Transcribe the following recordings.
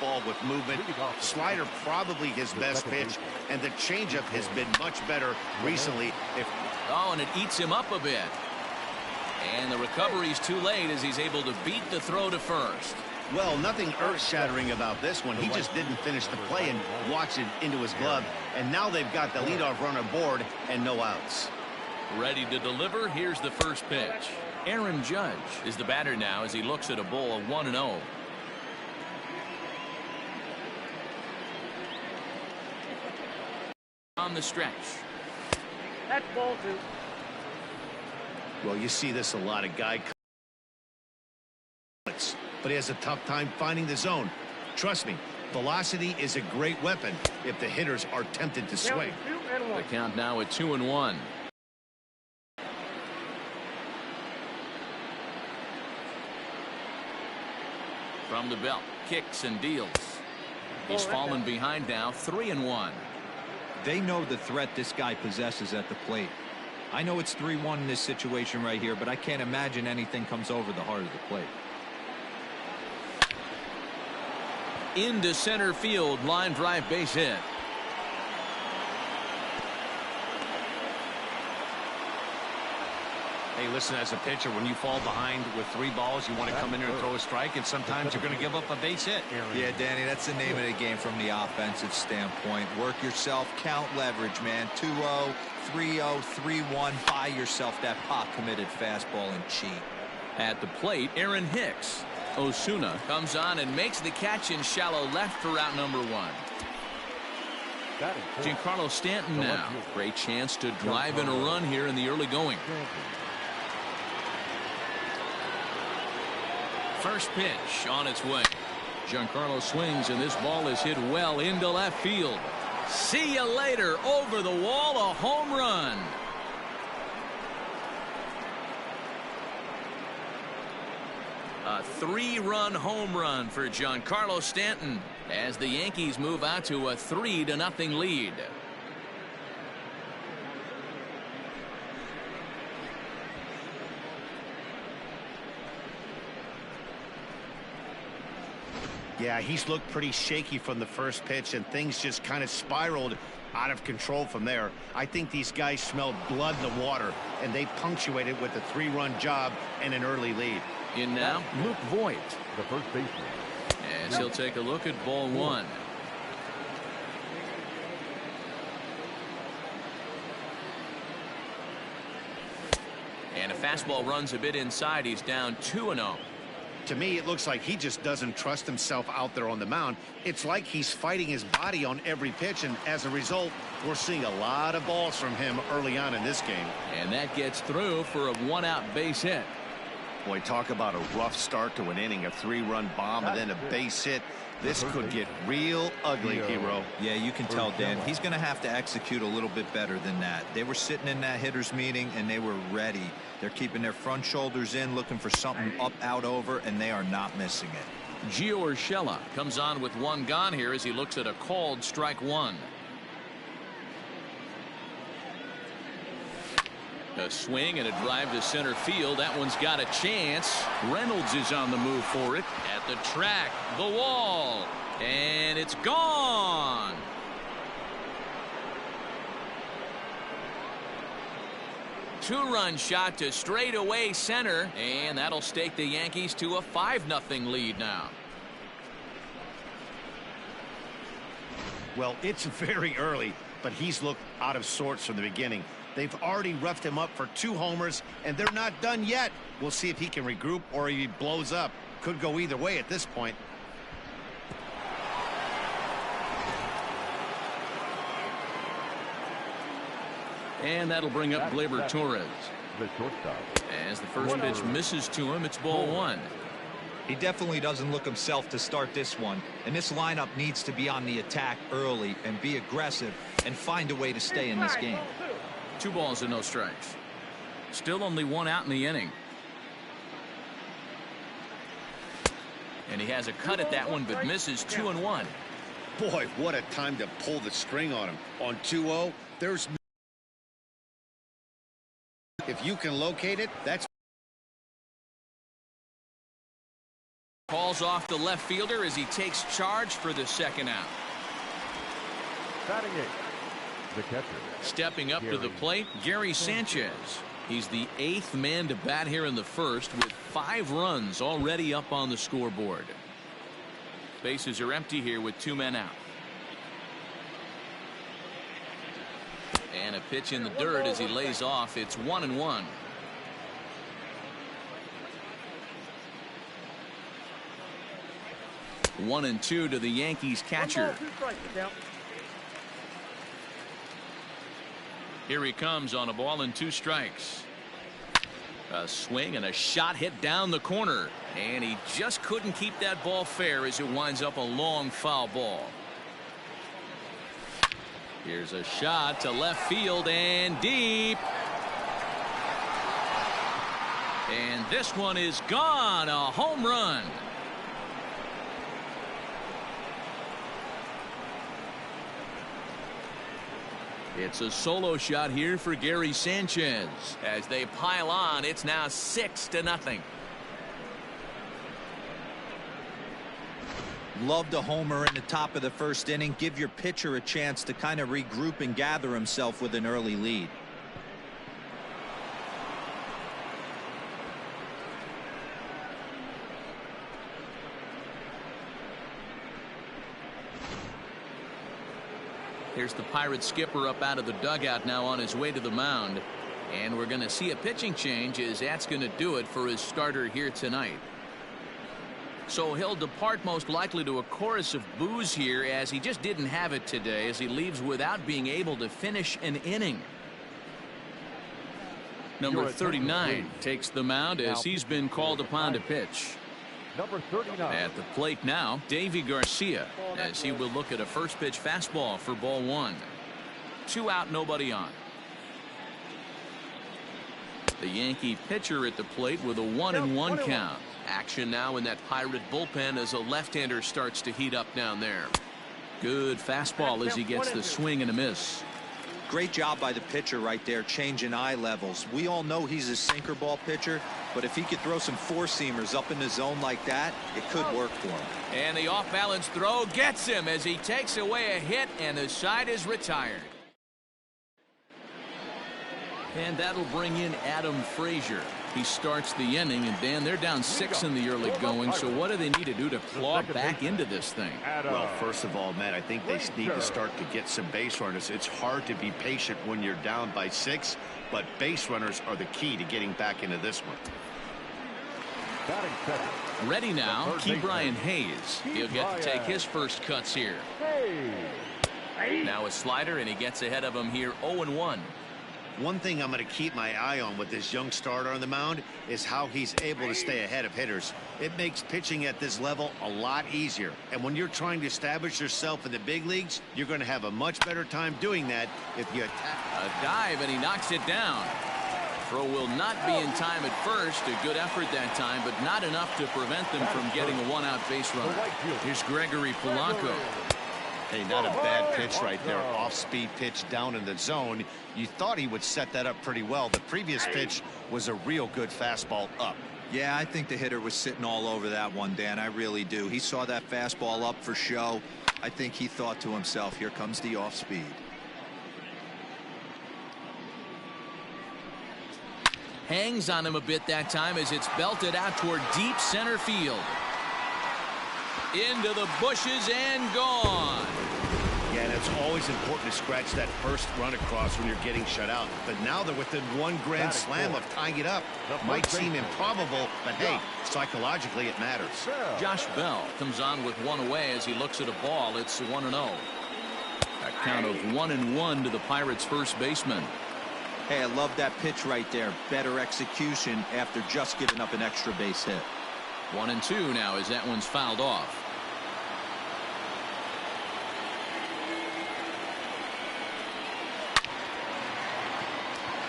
ball with movement. Slider probably his best pitch, and the changeup has been much better recently. Oh, and it eats him up a bit. And the recovery's too late as he's able to beat the throw to first. Well, nothing earth-shattering about this one. He just didn't finish the play and watched it into his glove. And now they've got the leadoff runner aboard and no outs. Ready to deliver. Here's the first pitch. Aaron Judge is the batter now as he looks at a bowl of 1-0. On the stretch. That's ball 2. Well, you see this a lot. A guy, but he has a tough time finding the zone. Trust me, velocity is a great weapon if the hitters are tempted to swing. The count now at 2-1. From the belt, kicks and deals. He's fallen behind now, 3-1. They know the threat this guy possesses at the plate. I know it's 3-1 in this situation right here, but I can't imagine anything comes over the heart of the plate. Into center field, line drive, base hit. Hey, listen, as a pitcher, when you fall behind with 3 balls, you want to come in there and throw a strike, and sometimes you're going to give up a base hit. Yeah, Danny, that's the name of the game from the offensive standpoint. Work yourself, count leverage, man. 2-0, 3-0, 3-1. Buy yourself that pop-committed fastball and cheat. At the plate, Aaron Hicks. Osuna comes on and makes the catch in shallow left for out number 1. Giancarlo Stanton now. Great chance to drive in a run here in the early going. First pitch on its way. Giancarlo swings, and this ball is hit well into left field. See you later. Over the wall, a home run. A 3-run home run for Giancarlo Stanton as the Yankees move out to a 3-0 lead. Yeah, he's looked pretty shaky from the first pitch, and things just kind of spiraled out of control from there. I think these guys smelled blood in the water, and they punctuated with a 3-run job and an early lead. In now, Luke Voigt. The first baseman. As he'll take a look at ball 1. And a fastball runs a bit inside. He's down 2-0. To me, it looks like he just doesn't trust himself out there on the mound. It's like he's fighting his body on every pitch, and as a result, we're seeing a lot of balls from him early on in this game. And that gets through for a 1-out base hit. Boy, talk about a rough start to an inning, a 3-run bomb and then a base hit. This could get real ugly, Hero. Yeah, you can tell, Dan. He's going to have to execute a little bit better than that. They were sitting in that hitters meeting, and they were ready. They're keeping their front shoulders in, looking for something up, out, over, and they are not missing it. Gio Urshela comes on with 1 gone here as he looks at a called strike 1. A swing and a drive to center field. That one's got a chance. Reynolds is on the move for it. At the track, the wall, and it's gone. Two-run shot to straightaway center, and that'll stake the Yankees to a 5-0 lead now. Well, it's very early, but he's looked out of sorts from the beginning. They've already roughed him up for 2 homers, and they're not done yet. We'll see if he can regroup or he blows up. Could go either way at this point. And that'll bring up Gleyber Torres. The shortstop. As the first pitch misses to him, it's ball 1. He definitely doesn't look himself to start this one, and this lineup needs to be on the attack early and be aggressive and find a way to stay in this game. 2 balls and no strikes. Still only 1 out in the inning. And he has a cut at that one, but misses 2-1. Boy, what a time to pull the string on him. On 2-0, there's no... If you can locate it, that's Calls off the left fielder as he takes charge for the second out. Batting it, the catcher. Stepping up to the plate, Gary Sanchez. He's the 8th man to bat here in the first with 5 runs already up on the scoreboard. Bases are empty here with 2 men out. And a pitch in the dirt as he lays off. It's 1-1. 1-2 to the Yankees catcher. Here he comes on a ball and 2 strikes. A swing and a shot hit down the corner, and he just couldn't keep that ball fair as it winds up a long foul ball. Here's a shot to left field and deep. And this one is gone. A home run. It's a solo shot here for Gary Sanchez. As they pile on, it's now 6-0. Loved a homer in the top of the first inning. Give your pitcher a chance to kind of regroup and gather himself with an early lead. Here's the Pirates skipper up out of the dugout now on his way to the mound. And we're going to see a pitching change as that's going to do it for his starter here tonight. So he'll depart most likely to a chorus of boos here as he just didn't have it today as he leaves without being able to finish an inning. Number 39 takes the mound as he's been called upon to pitch. Number 39. At the plate now, Davy Garcia, as he will look at a first pitch fastball for ball 1. 2 out, nobody on. The Yankee pitcher at the plate with a 1-1 count. Action now in that Pirate bullpen as a left-hander starts to heat up down there. Good fastball as he gets the swing and a miss. Great job by the pitcher right there, changing eye levels. We all know he's a sinker ball pitcher, but if he could throw some four-seamers up in the zone like that, it could work for him. And the off-balance throw gets him as he takes away a hit, and the side is retired. And that'll bring in Adam Frazier. He starts the inning, and Dan, they're down 6 in the early going, so what do they need to do to claw back into this thing? Well, first of all, Matt, I think they need to start to get some base runners. It's hard to be patient when you're down by 6, but base runners are the key to getting back into this one. Ready now, Ke'Bryan Hayes. He'll get to take his first cuts here. Now a slider, and he gets ahead of him here 0-1. One thing I'm going to keep my eye on with this young starter on the mound is how he's able to stay ahead of hitters. It makes pitching at this level a lot easier. And when you're trying to establish yourself in the big leagues, you're going to have a much better time doing that if you attack. A dive, and he knocks it down. Throw will not be in time at first. A good effort that time, but not enough to prevent them from getting a one-out base runner. Here's Gregory Polanco. Hey, not a bad pitch right there. Off-speed pitch down in the zone. You thought he would set that up pretty well. The previous pitch was a real good fastball up. Yeah, I think the hitter was sitting all over that one, Dan. I really do. He saw that fastball up for show. I think he thought to himself, here comes the off-speed. Hangs on him a bit that time as it's belted out toward deep center field. Into the bushes and gone. Yeah, and it's always important to scratch that first run across when you're getting shut out. But now they're within one grand slam of tying it up. Might seem improbable, but hey, psychologically it matters. Josh Bell comes on with one away as he looks at a ball. It's 1-0. A count of 1-1 to the Pirates' first baseman. Hey, I love that pitch right there. Better execution after just giving up an extra base hit. 1-2 now as that one's fouled off.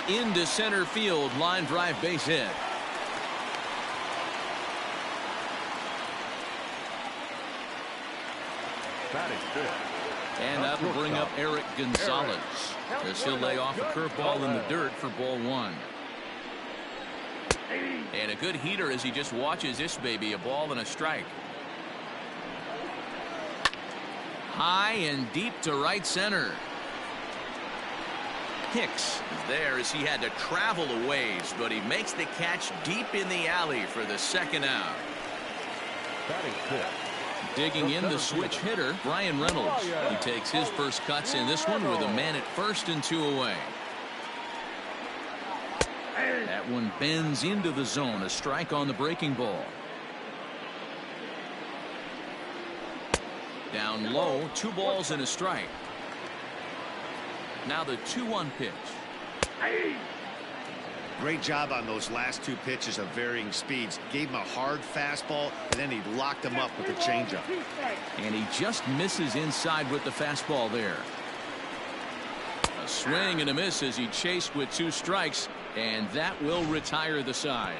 Into center field, line drive base hit. And that will bring up Eric Gonzalez as he'll lay off a curveball in the dirt for ball 1. And a good heater as he just watches this baby, a ball and a strike. High and deep to right center. Hicks is there as he had to travel a ways, but he makes the catch deep in the alley for the second out. Digging in the switch hitter, Brian Reynolds. He takes his first cuts in this one with a man at first and 2 away. That one bends into the zone, a strike on the breaking ball. Down low, 2 balls and a strike. Now the 2-1 pitch. Great job on those last 2 pitches of varying speeds. Gave him a hard fastball, and then he locked him up with the changeup. And he just misses inside with the fastball there. A swing and a miss as he chased with 2 strikes, and that will retire the side.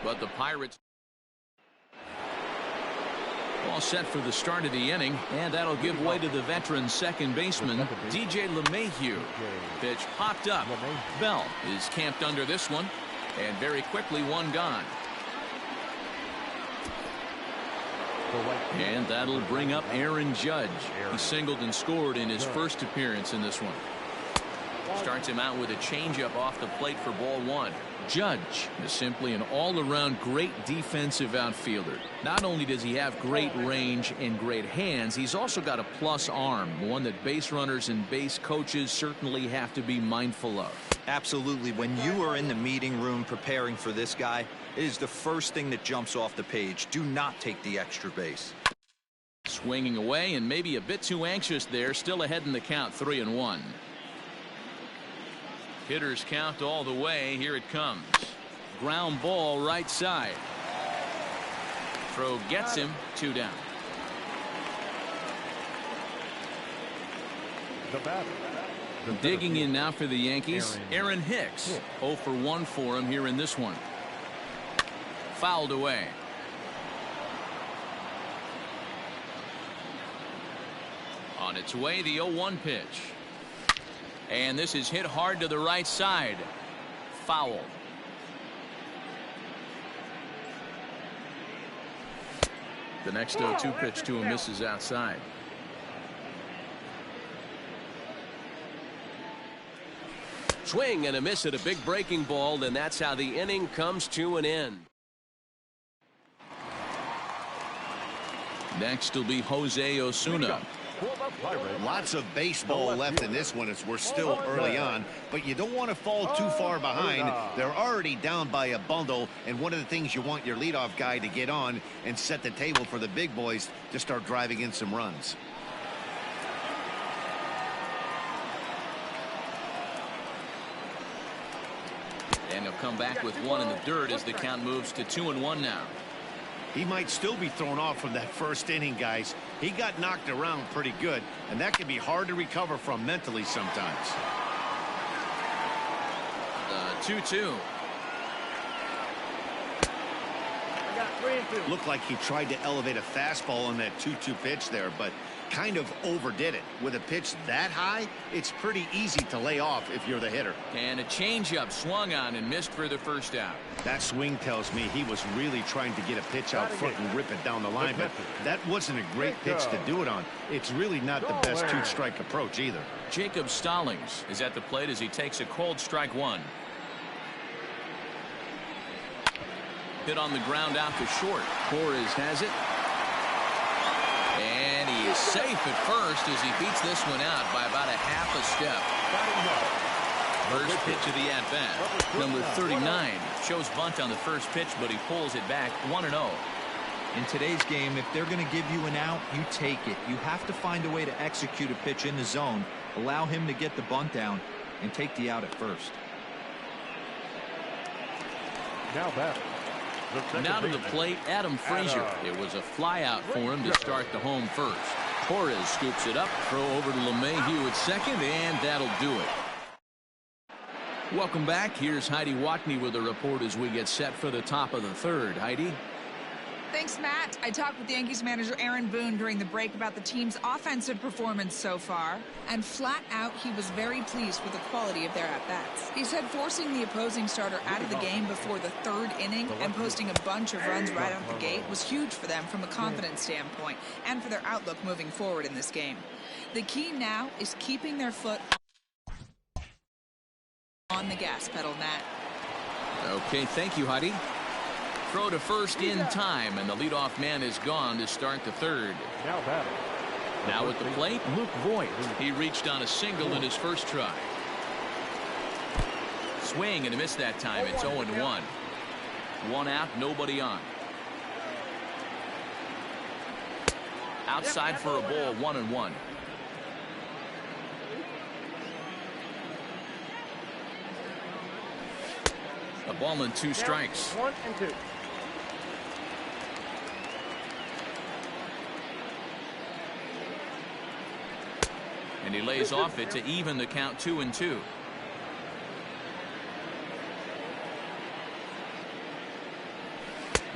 But the Pirates all set for the start of the inning, and that'll give way to the veteran second baseman, DJ LeMahieu. Pitch popped up. Bell is camped under this one, and very quickly 1 gone. And that'll bring up Aaron Judge. He singled and scored in his first appearance in this one. Starts him out with a changeup off the plate for ball 1. Judge is simply an all-around great defensive outfielder. Not only does he have great range and great hands, he's also got a plus arm, one that base runners and base coaches certainly have to be mindful of. Absolutely. When you are in the meeting room preparing for this guy, it is the first thing that jumps off the page. Do not take the extra base. Swinging away and maybe a bit too anxious there. Still ahead in the count, 3-1. Hitters count all the way. Here it comes. Ground ball right side. Throw gets him. 2 down. Digging in now for the Yankees, Aaron Hicks. 0 for 1 for him here in this one. Fouled away. On its way, the 0-1 pitch. And this is hit hard to the right side. Foul. The next 0-2 pitch to him misses outside. Swing and a miss at a big breaking ball, and that's how the inning comes to an end. Next will be Jose Osuna. Lots of baseball left in this one as we're still early on, but you don't want to fall too far behind. They're already down by a bundle, and one of the things you want your leadoff guy to get on and set the table for the big boys to start driving in some runs. And he'll come back with 1 in the dirt as the count moves to 2-1 now. He might still be thrown off from that first inning, guys. He got knocked around pretty good, and that can be hard to recover from mentally sometimes. 2-2. I got 3 and 2. Looked like he tried to elevate a fastball on that 2-2 pitch there, but kind of overdid it. With a pitch that high, it's pretty easy to lay off if you're the hitter. And a changeup swung on and missed for the first out. That swing tells me he was really trying to get a pitch out front and rip it down the line, but that wasn't a great pitch to do it on. It's really not the best 2-strike approach either. Jacob Stallings is at the plate as he takes a cold strike 1. Hit on the ground out to short. Torres has it. And he is safe at first as he beats this one out by about a half a step. First pitch of the at-bat. Number 39 shows bunt on the first pitch, but he pulls it back 1-0. In today's game, if they're going to give you an out, you take it. You have to find a way to execute a pitch in the zone, allow him to get the bunt down, and take the out at first. Now to the plate, Adam Frazier. It was a fly out for him to start the home first. Torres scoops it up, throw over to LeMahieu at second, and that'll do it. Welcome back. Here's Heidi Watney with a report as we get set for the top of the third. Heidi? Thanks, Matt. I talked with Yankees manager Aaron Boone during the break about the team's offensive performance so far, and flat out, he was very pleased with the quality of their at-bats. He said forcing the opposing starter out of the game before the third inning and posting a bunch of runs right out the gate was huge for them from a confidence standpoint and for their outlook moving forward in this game. The key now is keeping their foot on the gas pedal, Matt. Okay, thank you, Heidi. Throw to first in time, and the leadoff man is gone to start the third. Now at the plate, Luke Voigt. He reached on a single in his first try. Swing and a miss that time. It's 0-1. One out, nobody on. Outside for a ball, 1-1. A ball and 2 strikes. 1-2. And he lays off it to even the count 2-2.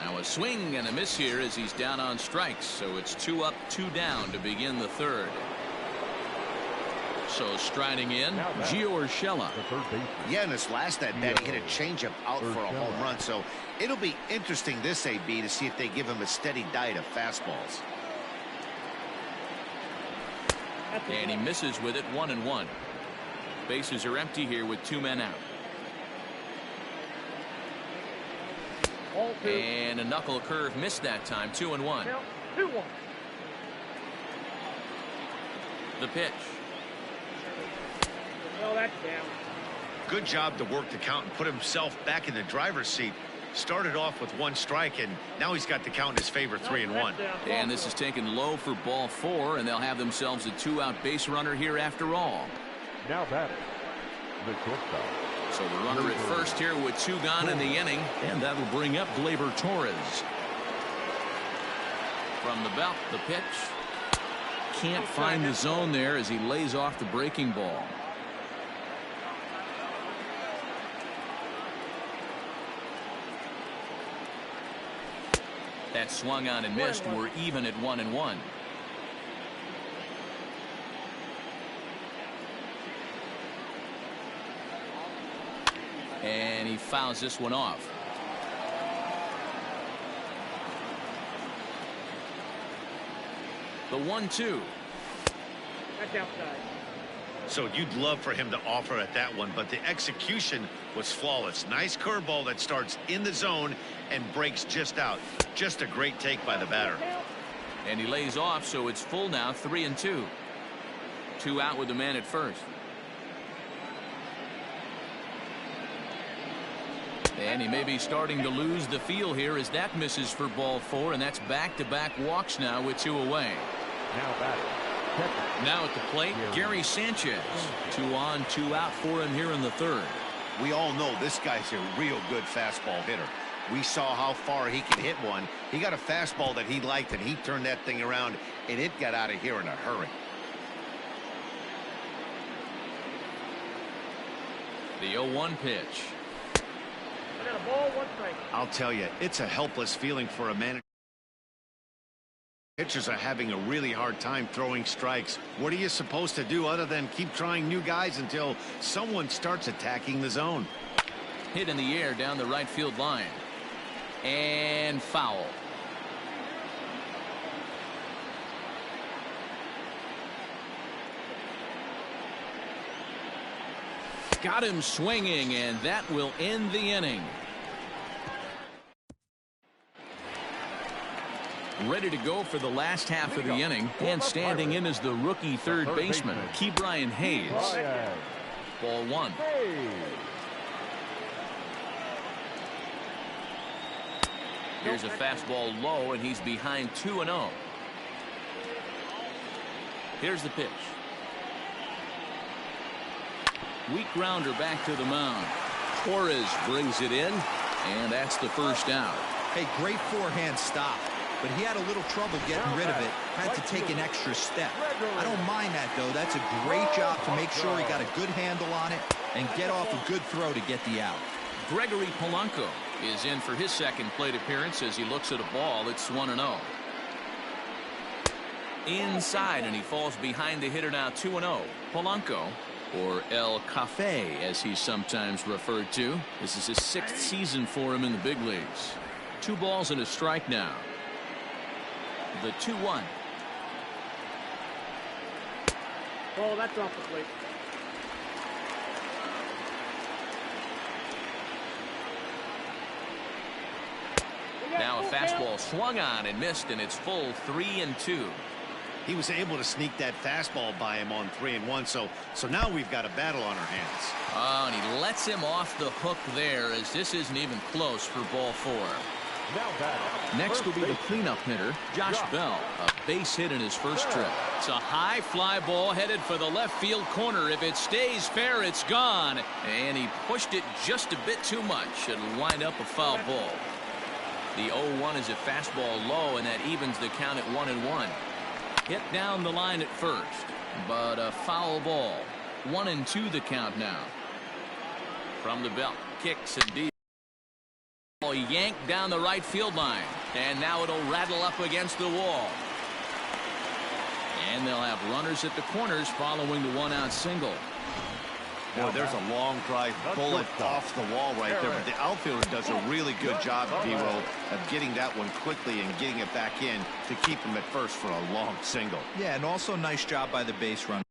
Now a swing and a miss here as he's down on strikes. So it's 2 up, 2 down to begin the third. So striding in, Gio Urshela. Yeah, in his last at bat, he hit a changeup out for a home run. So it'll be interesting this AB to see if they give him a steady diet of fastballs. And he misses with it, 1-1. Bases are empty here with 2 men out. And a knuckle curve missed that time, 2-1. 2-1. The pitch. Well, that's down. Good job to work the count and put himself back in the driver's seat. Started off with 1 strike, and now he's got the count in his favor, 3-1. And this is taken low for ball 4, and they'll have themselves a 2-out base runner here after all. Now batting, the shortstop. So the runner at first here with 2 gone in the inning, and that'll bring up Gleyber Torres. From the belt, the pitch. Can't find the zone there as he lays off the breaking ball. That swung on and missed. We're even at 1-1. And he fouls this one off. The 1-2. That's outside. So you'd love for him to offer at that one, but the execution was flawless. Nice curveball that starts in the zone and breaks just out. Just a great take by the batter. And he lays off, so it's full now, 3-2. 2 out with the man at first. And he may be starting to lose the feel here as that misses for ball 4, and that's back-to-back walks now with 2 away. Now batting. Now at the plate, Gary Sanchez. 2 on, 2 out for him here in the third. We all know this guy's a real good fastball hitter. We saw how far he can hit one. He got a fastball that he liked, and he turned that thing around, and it got out of here in a hurry. The 0-1 pitch. I got a ball, 1 strike. I'll tell you, it's a helpless feeling for a manager. Pitchers are having a really hard time throwing strikes. What are you supposed to do other than keep trying new guys until someone starts attacking the zone? Hit in the air down the right field line. And foul. Got him swinging, and that will end the inning. Ready to go for the last half of the inning, and standing in is the rookie third baseman, Ke'Bryan Hayes. Ball 1. Here's a fastball low, and he's behind 2-0. Here's the pitch. Weak grounder back to the mound. Torres brings it in, and that's the first out. Hey, great forehand stop, but he had a little trouble getting rid of it. Had to take an extra step. I don't mind that, though. That's a great job to make sure he got a good handle on it and get off a good throw to get the out. Gregory Polanco is in for his second plate appearance as he looks at a ball. It's 1-0. Inside, and he falls behind the hitter now. 2-0. Polanco, or El Cafe as he's sometimes referred to. This is his 6th season for him in the big leagues. 2 balls and a strike now. The 2-1. Oh, that's off the plate. Now a fastball swung on and missed, and it's full 3-2. He was able to sneak that fastball by him on 3-1, so now we've got a battle on our hands. Oh, and he lets him off the hook there, as this isn't even close for ball 4. Next will be the cleanup hitter, Josh Bell. A base hit in his first trip. It's a high fly ball headed for the left field corner. If it stays fair, it's gone. And he pushed it just a bit too much. It'll wind up a foul ball. The 0-1 is a fastball low, and that evens the count at 1-1. Hit down the line at first, but a foul ball. 1-2 the count now. From the belt, kicks and deep. Yanked down the right field line, and now it'll rattle up against the wall. And they'll have runners at the corners following the 1-out single. Boy, there's a long drive bullet off the wall right there, but the outfielder does a really good job, D-Roll, of getting that one quickly and getting it back in to keep him at first for a long single. Yeah, and also nice job by the base runner.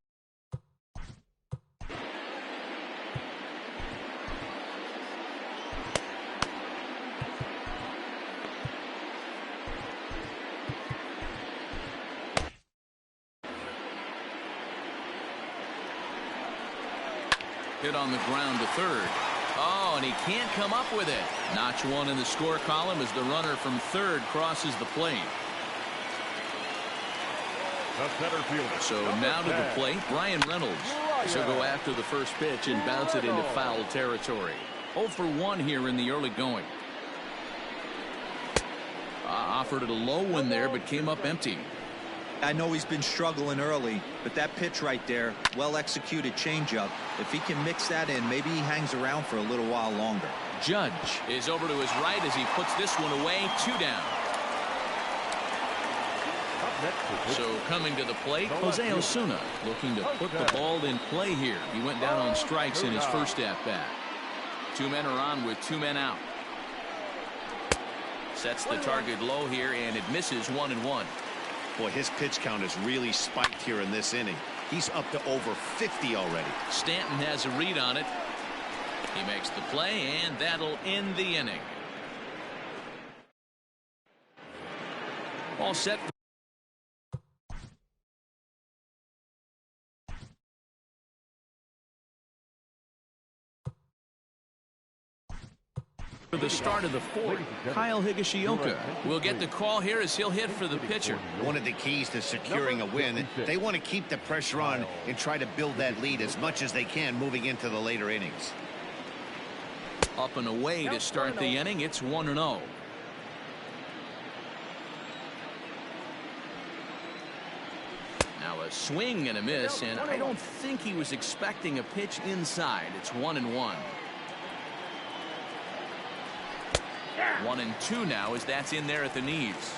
Hit on the ground to third. Oh, and he can't come up with it. Notch 1 in the score column as the runner from third crosses the plate. So now to the plate, Brian Reynolds. She'll go after the first pitch and bounce it into foul territory. 0 for 1 here in the early going. Offered it a low one there, but came up empty. I know he's been struggling early, but that pitch right there, well-executed changeup. If he can mix that in, maybe he hangs around for a little while longer. Judge is over to his right as he puts this one away. 2 down. So coming to the plate, Jose Osuna looking to put the ball in play here. He went down on strikes in his first at-bat. 2 men are on with 2 men out. Sets the target low here, and it misses. 1-1. Boy, his pitch count has really spiked here in this inning. He's up to over 50 already. Stanton has a read on it. He makes the play, and that'll end the inning. All set. For the start of the 4th, Kyle Higashioka will get the call here as he'll hit for the pitcher. One of the keys to securing a win, they want to keep the pressure on and try to build that lead as much as they can moving into the later innings. Up and away to start the inning. It's 1-0. Now a swing and a miss, and I don't think he was expecting a pitch inside. It's 1-1. 1-2 now as that's in there at the knees.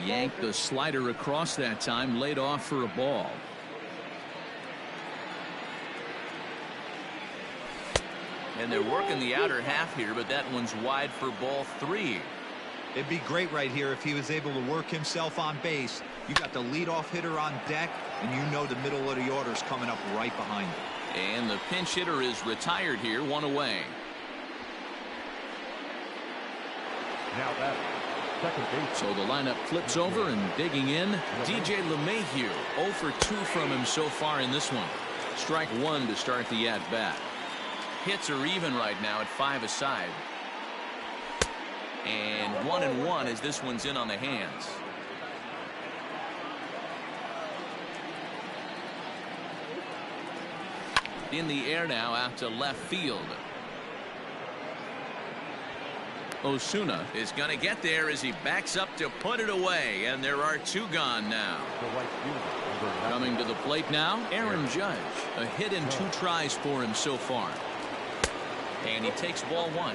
Yanked the slider across that time, laid off for a ball. And they're working the outer half here, but that one's wide for ball 3. It'd be great right here if he was able to work himself on base. You got the leadoff hitter on deck, and you know the middle of the order is coming up right behind him. And the pinch hitter is retired here, 1 away. Now that second base. So the lineup flips over, and digging in, DJ LeMahieu. 0 for 2 from him so far in this one. Strike 1 to start the at-bat. Hits are even right now at 5 aside. And 1-1 as this one's in on the hands. In the air now out to left field. Osuna is going to get there as he backs up to put it away, and there are 2 gone now. Coming to the plate now, Aaron Judge. A hit and 2 tries for him so far. And he takes ball 1.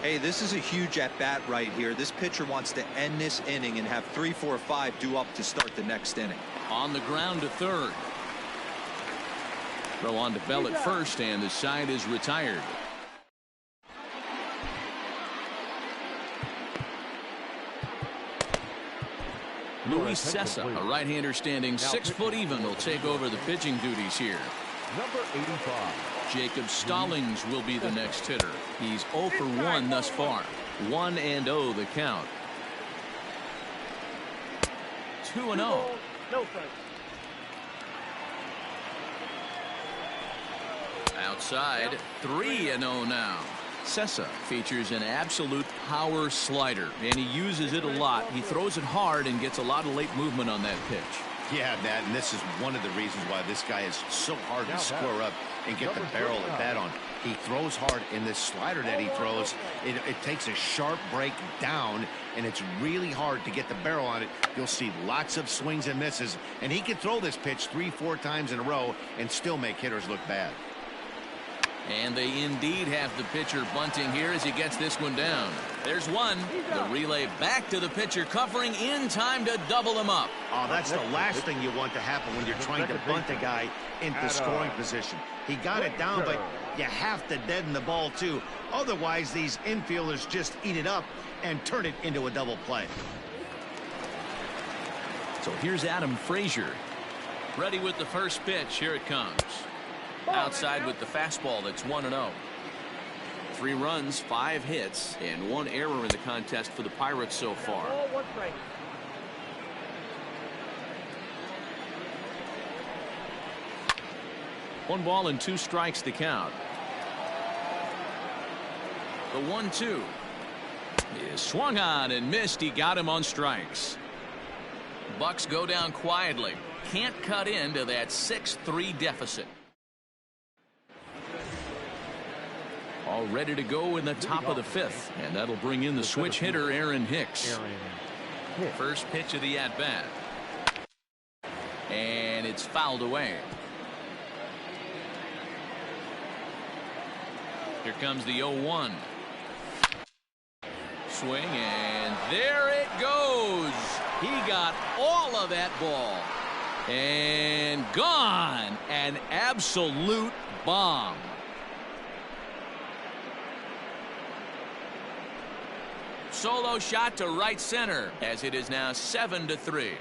Hey, this is a huge at-bat right here. This pitcher wants to end this inning and have 3, 4, 5 due up to start the next inning. On the ground to third. Throw on to Bell at first, and the side is retired. Luis Cessa, a right-hander standing 6 foot even, will take over the pitching duties here. Number 85. Jacob Stallings will be the next hitter. He's 0 for 1 thus far. 1-0 the count. 2-0. No, Frank. Outside, 3-0 now. Cessa features an absolute power slider, and he uses it a lot. He throws it hard and gets a lot of late movement on that pitch. Yeah, Matt, and this is one of the reasons why this guy is so hard to square up and get the barrel at bat on. He throws hard, and this slider that he throws, it takes a sharp break down, and it's really hard to get the barrel on it. You'll see lots of swings and misses, and he can throw this pitch 3, 4 times in a row and still make hitters look bad. And they indeed have the pitcher bunting here as he gets this one down. There's one. The relay back to the pitcher, covering in time to double him up. Oh, that's the last thing you want to happen when you're trying to bunt a guy into scoring position. He got it down, but you have to deaden the ball too. Otherwise, these infielders just eat it up and turn it into a double play. So here's Adam Frazier. Ready with the first pitch. Here it comes. Outside with the fastball. That's 1-0. 3 runs, 5 hits, and 1 error in the contest for the Pirates so far. 1 ball and 2 strikes to count. The 1-2 is swung on and missed. He got him on strikes. Bucks go down quietly. Can't cut into that 6-3 deficit. All ready to go in the top of the 5th, and that'll bring in the switch hitter Aaron Hicks. First pitch of the at-bat, and it's fouled away. Here comes the 0-1. Swing, and there it goes. He got all of that ball and gone. An absolute bomb. Solo shot to right center as it is now 7-3.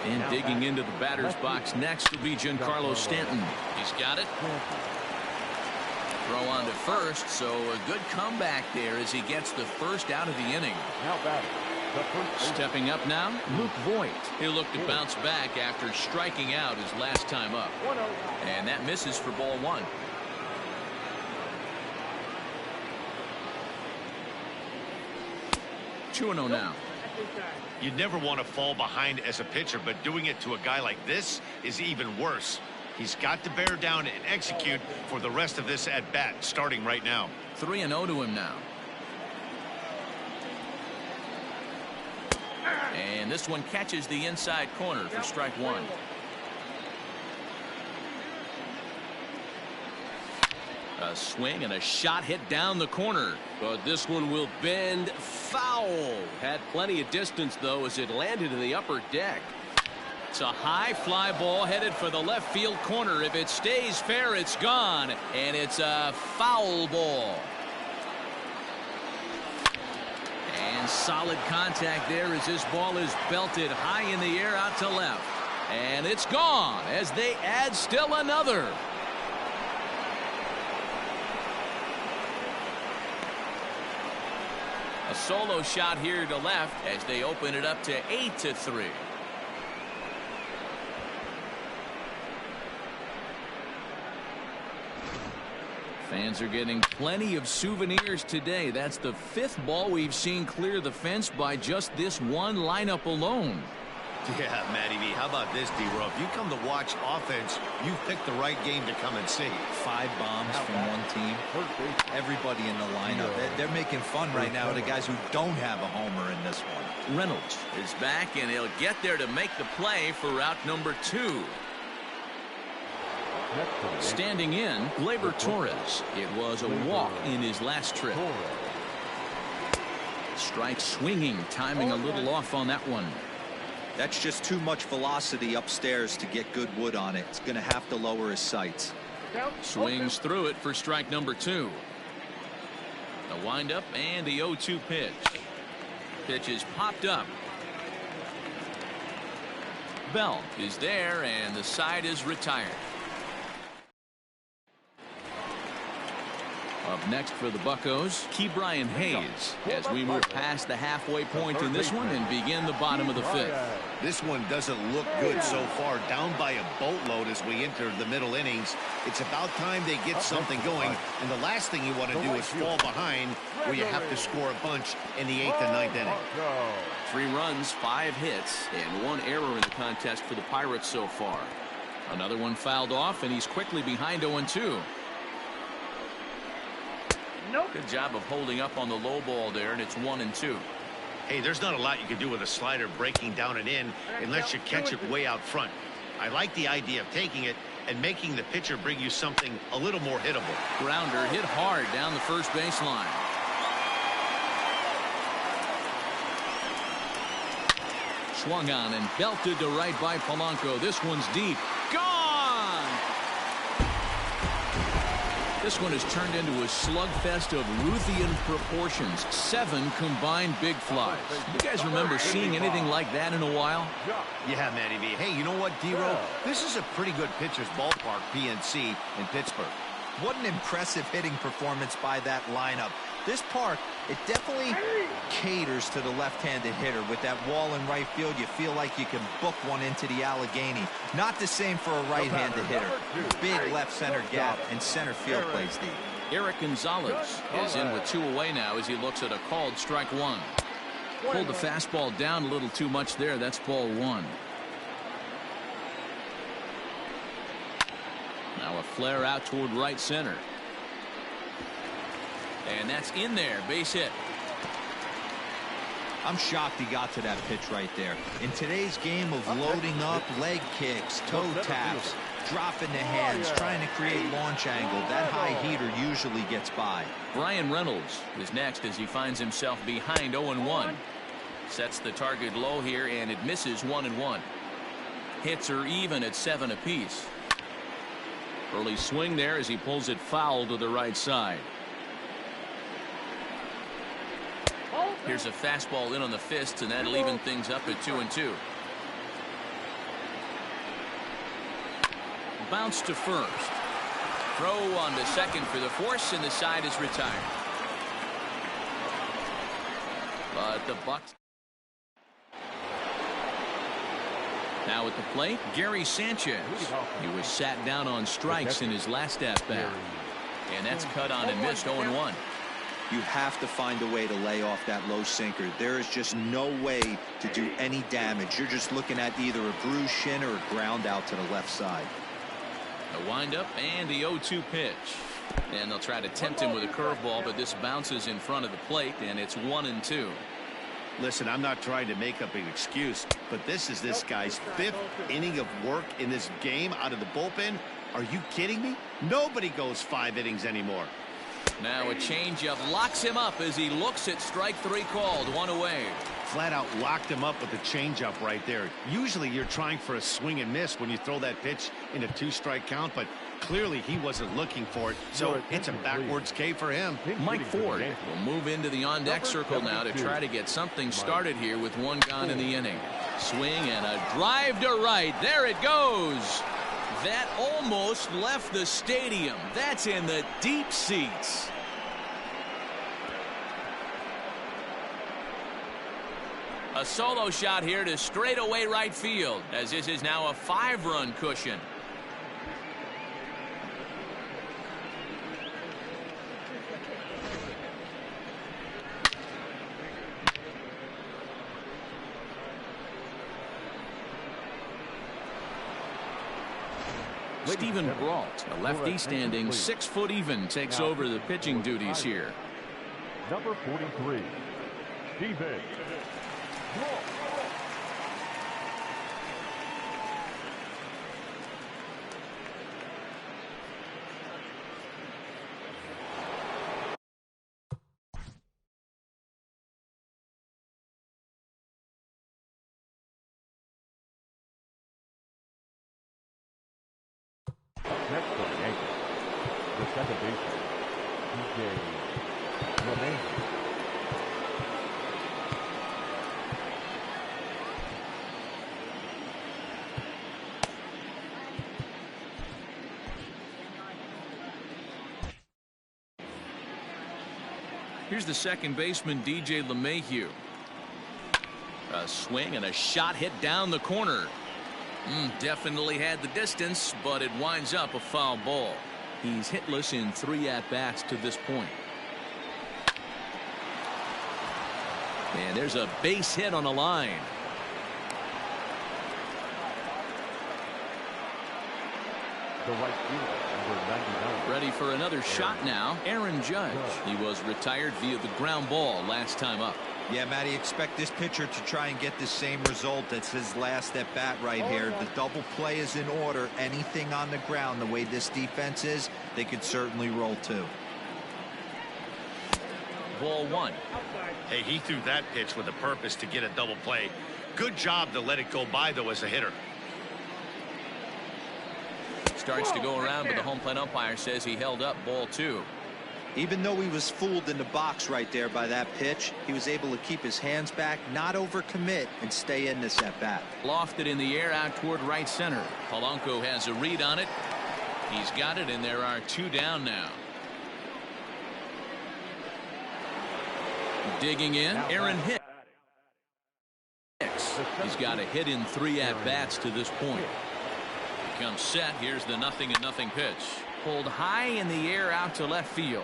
And digging into the batter's box next will be Giancarlo Stanton. He's got it. Throw on to first, so a good comeback there as he gets the first out of the inning. Stepping up now, Luke Voigt. He'll look to bounce back after striking out his last time up. And that misses for ball 1. Two-0 now. You never want to fall behind as a pitcher, but doing it to a guy like this is even worse. He's got to bear down and execute for the rest of this at bat, starting right now. 3-0 to him now. And this one catches the inside corner for strike 1. A swing and a shot hit down the corner, but this one will bend foul. Had plenty of distance though as it landed in the upper deck. It's a high fly ball headed for the left field corner. If it stays fair, it's gone, and it's a foul ball. And solid contact there as this ball is belted high in the air out to left, and it's gone as they add still another. A solo shot here to left as they open it up to 8-3. Fans are getting plenty of souvenirs today. That's the 5th ball we've seen clear the fence by just this one lineup alone. Yeah, Matty V, how about this, D-Row? If you come to watch offense, you've picked the right game to come and see. 5 bombs from one team. Everybody in the lineup. They're making fun right now of the guys who don't have a homer in this one. Reynolds is back, and he'll get there to make the play for route number 2. Standing in, Gleyber Torres. It was a walk in his last trip. Strike swinging, timing a little off on that one. That's just too much velocity upstairs to get good wood on it. It's going to have to lower his sights. Swings through it for strike number 2. The windup and the 0-2 pitch. Pitch is popped up. Bell is there, and the side is retired. Up next for the Buccos, Ke'Bryan Hayes, as we move past the halfway point in this one and begin the bottom of the 5th. This one doesn't look good so far. Down by a boatload as we enter the middle innings. It's about time they get something going, and the last thing you want to do is fall behind where you have to score a bunch in the 8th and 9th inning. 3 runs, 5 hits, and 1 error in the contest for the Pirates so far. Another one fouled off, and he's quickly behind 0-2. Good job of holding up on the low ball there, and it's 1-2. Hey, there's not a lot you can do with a slider breaking down and in unless you catch it way out front. I like the idea of taking it and making the pitcher bring you something a little more hittable. Grounder hit hard down the first baseline. Swung on and belted to right by Polanco. This one's deep. Gone! This one has turned into a slugfest of Ruthian proportions. 7 combined big flies. You guys remember seeing anything like that in a while? Yeah, Matty V. Hey, you know what, D-Row? This is a pretty good pitcher's ballpark, PNC, in Pittsburgh. What an impressive hitting performance by that lineup. This park, it definitely caters to the left-handed hitter. With that wall in right field, you feel like you can book one into the Allegheny. Not the same for a right-handed hitter. Big left center gap, and center field plays deep. Eric Gonzalez is in with 2 away now as he looks at a called strike 1. Pulled the fastball down a little too much there. That's ball 1. Now a flare out toward right center. And that's in there. Base hit. I'm shocked he got to that pitch right there. In today's game of loading up, leg kicks, toe taps, dropping the hands, trying to create launch angle, that high heater usually gets by. Bryan Reynolds is next as he finds himself behind 0-1. Sets the target low here, and it misses 1-1. Hits are even at 7 apiece. Early swing there as he pulls it foul to the right side. Here's a fastball in on the fists, and that'll even things up at 2-2. Bounce to first. Throw on to second for the force, and the side is retired. But the Bucs. Now at the plate, Gary Sanchez. He was sat down on strikes in his last at-bat. And that's cut on and missed 0-1. You have to find a way to lay off that low sinker. There is just no way to do any damage. You're just looking at either a bruised shin or a ground out to the left side. A windup and the 0-2 pitch. And they'll try to tempt him with a curveball, but this bounces in front of the plate, and it's 1-2. Listen, I'm not trying to make up an excuse, but this is this guy's 5th inning of work in this game out of the bullpen. Are you kidding me? Nobody goes 5 innings anymore. Now a changeup locks him up as he looks at strike 3 called. 1 away. Flat out locked him up with the changeup right there. Usually you're trying for a swing and miss when you throw that pitch in a 2-strike count, but clearly he wasn't looking for it, so it's a backwards K for him. Mike Ford will move into the on-deck circle now to try to get something started here with 1 gone in the inning. Swing and a drive to right. There it goes. That almost left the stadium. That's in the deep seats. A solo shot here to straightaway right field, as this is now a 5-run cushion. Stephen Brault, a lefty standing 6 foot even, takes over the pitching duties here. Number 43, Stephen Brault. Next for the Yankees, the second baseman, lmannican. Here's the second baseman, DJ LeMahieu. A swing and a shot hit down the corner. Definitely had the distance, but it winds up a foul ball. He's hitless in 3 at-bats to this point. And there's a base hit on the line. The right fielder, number 99. Ready for another shot now, Aaron Judge. He was retired via the ground ball last time up. Yeah, Matty, expect this pitcher to try and get the same result. That's his last at bat right here. The double play is in order. Anything on the ground, the way this defense is, they could certainly roll too. Ball 1. Hey, he threw that pitch with a purpose to get a double play. Good job to let it go by, though, as a hitter. Starts to go around, but the home plate umpire says he held up ball 2. Even though he was fooled in the box right there by that pitch, he was able to keep his hands back, not overcommit, and stay in this at bat. Lofted in the air out toward right center. Polanco has a read on it. He's got it, and there are 2 down now. Digging in, Aaron Hicks. He's got a hit in 3 at-bats to this point. Comes set. Here's the 0-0 pitch. Pulled high in the air out to left field.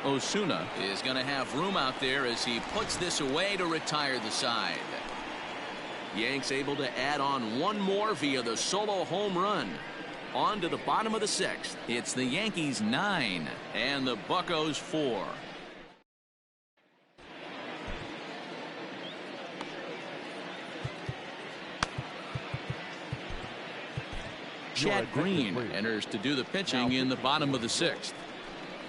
Osuna is going to have room out there as he puts this away to retire the side. Yanks able to add on 1 more via the solo home run. On to the bottom of the 6th. It's the Yankees 9 and the Buccos 4. Chad Green enters to do the pitching in the bottom of the 6th.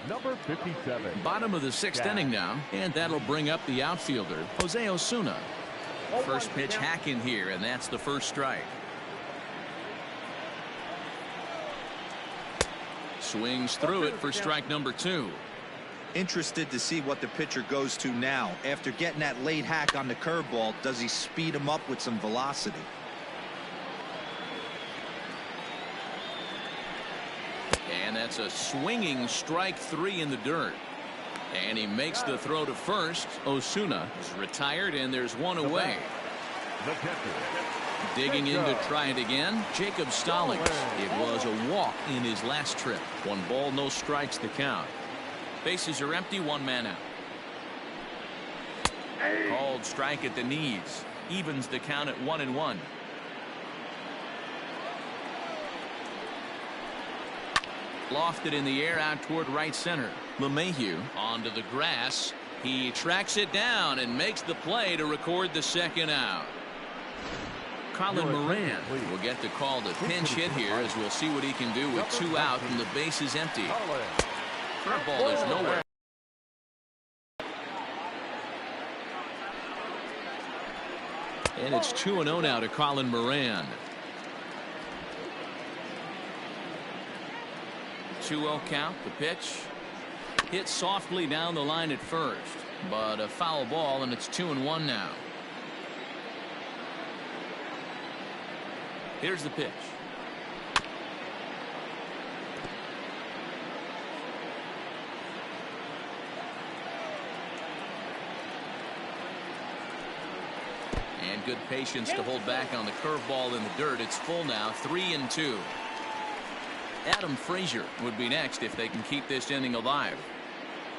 Number 57. Bottom of the 6th inning now, and that'll bring up the outfielder, Jose Osuna. First pitch hack in here, and that's the first strike. Swings through it for strike number 2. Interested to see what the pitcher goes to now. After getting that late hack on the curveball, does he speed him up with some velocity? And that's a swinging strike 3 in the dirt. And he makes the throw to first. Osuna is retired, and there's 1 away. Digging in to try it again, Jacob Stallings. It was a walk in his last trip. 1 ball, no strikes to count. Bases are empty, 1 man out. Called strike at the knees. Evens the count at 1-1. Lofted in the air out toward right center. LeMahieu onto the grass. He tracks it down and makes the play to record the 2nd out. Colin Moran will get the call to pinch hit here, as we'll see what he can do with 2 out and the bases empty. Curveball is nowhere. And it's 2-0 now to Colin Moran. 2-0 count. The pitch hit softly down the line at first, but a foul ball, and it's 2-1 now. Here's the pitch. And good patience to hold back on the curveball in the dirt. It's full now, 3-2. Adam Frazier would be next if they can keep this inning alive.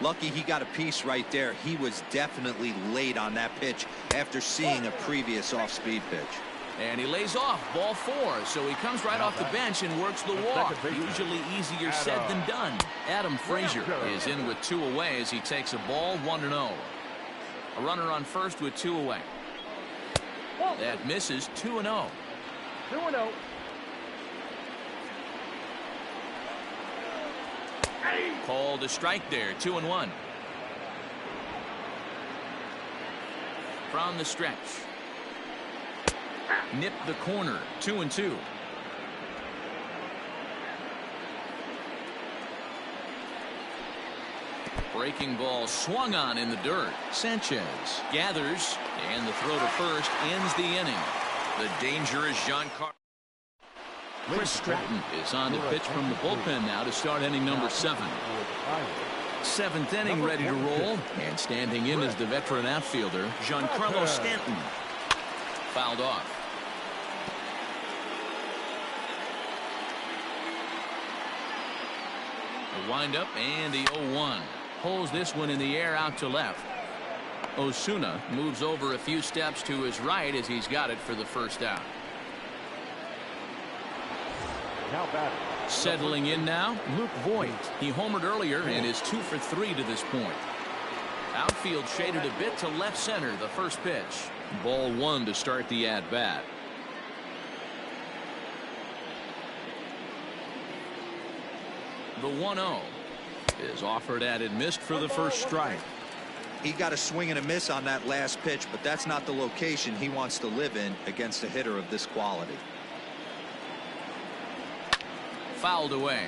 Lucky he got a piece right there. He was definitely late on that pitch after seeing a previous off-speed pitch. And he lays off ball 4, so he comes right off the bench and works the walk. Usually easier said than done. Adam Frazier is in with 2 away as he takes a ball 1-0. A runner on first with 2 away. That misses. 2-0. 2-0. Called a strike there. 2-1. From the stretch. Nip the corner. 2-2. Breaking ball swung on in the dirt. Sanchez gathers, and the throw to first ends the inning. The danger is Giancarlo. Chris Stratton is on to pitch from the bullpen now to start inning number 7. 7th inning ready to roll, and standing in is the veteran outfielder Giancarlo Stanton. Fouled off. The windup and the 0-1. Pulls this one in the air out to left. Osuna moves over a few steps to his right as he's got it for the first out. Now batting. Settling in now, Luke Voigt. He homered earlier and is 2 for 3 to this point. Outfield shaded a bit to left center. The first pitch. Ball 1 to start the at-bat. The 1-0 is offered at and missed for the first strike. He got a swing and a miss on that last pitch, but that's not the location he wants to live in against a hitter of this quality. Fouled away.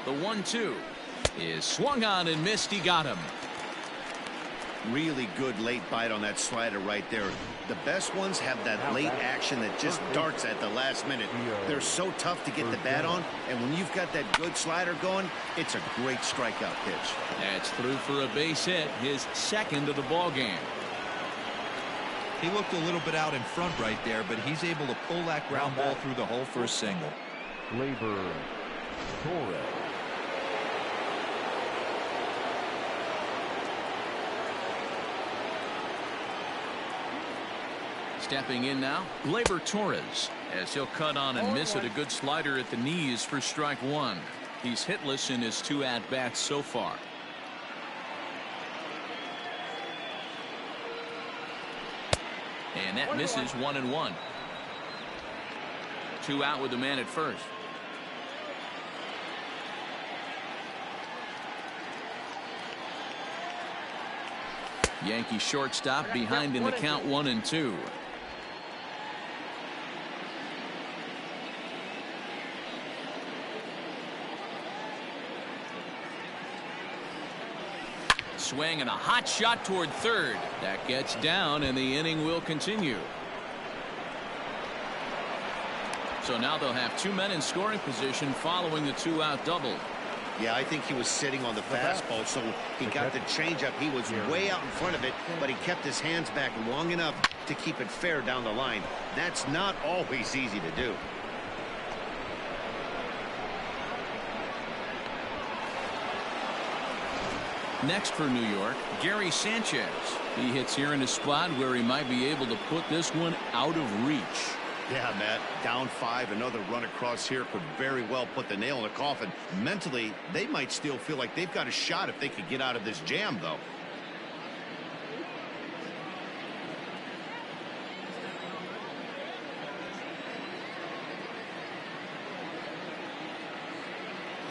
The 1-2 is swung on and missed. He got him. Really good late bite on that slider right there. The best ones have that late action that just darts at the last minute. They're so tough to get the bat on, and when you've got that good slider going, it's a great strikeout pitch. That's through for a base hit, his second of the ball game. He looked a little bit out in front right there, but he's able to pull that ground ball through the hole for a single. Labor Torres. Stepping in now, Gleyber Torres, as he'll cut on and miss at a good slider at the knees for strike 1. He's hitless in his 2 at-bats so far. And that misses. 1-1. 2 out with the man at first. Yankee shortstop behind in the count. 1-2. Swing and a hot shot toward third. That gets down, and the inning will continue. So now they'll have 2 men in scoring position following the 2-out double. Yeah, I think he was sitting on the fastball, so he got the changeup. He was way out in front of it, but he kept his hands back long enough to keep it fair down the line. That's not always easy to do. Next for New York, Gary Sanchez. He hits here in a spot where he might be able to put this one out of reach. Yeah, Matt, down 5, another run across here could very well put the nail in the coffin. Mentally, they might still feel like they've got a shot if they could get out of this jam, though.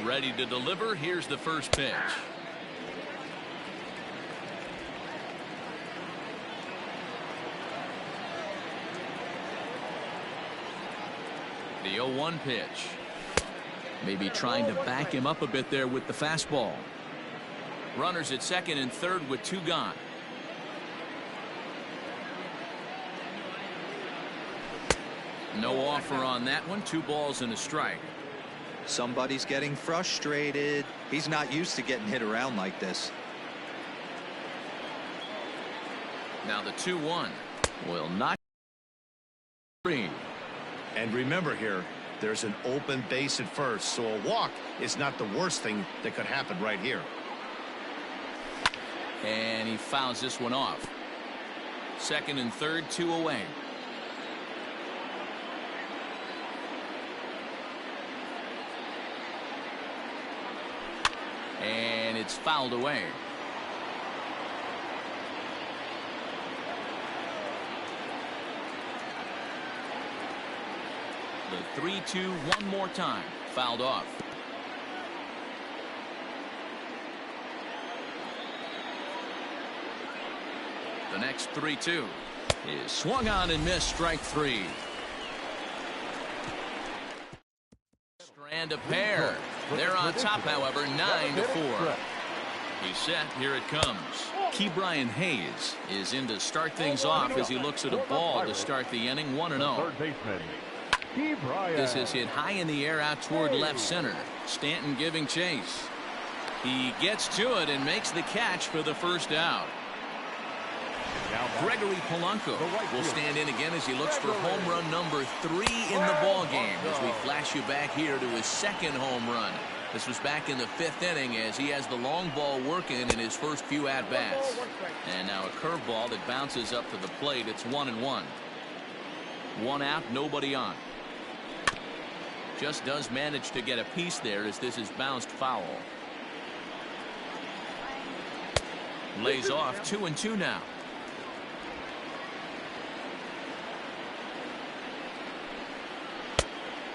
Ready to deliver. Here's the first pitch. The 0-1 pitch. Maybe trying to back him up a bit there with the fastball. Runners at second and third with 2 gone. No offer on that one. 2 balls and a strike. Somebody's getting frustrated. He's not used to getting hit around like this. Now the 2-1 will not. And remember here, there's an open base at first, so a walk is not the worst thing that could happen right here. And he fouls this one off. Second and third, 2 away. And it's fouled away. The 3-2 one more time. Fouled off. The next 3-2 is swung on and missed. Strike 3. Strand a pair. They're on top, however, 9-4. He's set. Here it comes. Ke'Bryan Hayes is in to start things off as he looks at a ball to start the inning. 1-0. This is hit high in the air out toward left center. Stanton giving chase. He gets to it and makes the catch for the first out. Gregory Polanco will stand in again as he looks for home run number 3 in the ball game as we flash you back here to his second home run. This was back in the 5th inning as he has the long ball working in his first few at-bats. And now a curveball that bounces up to the plate. It's 1-1. 1 out, nobody on. Just does manage to get a piece there as this is bounced foul. Lays off. 2-2 now.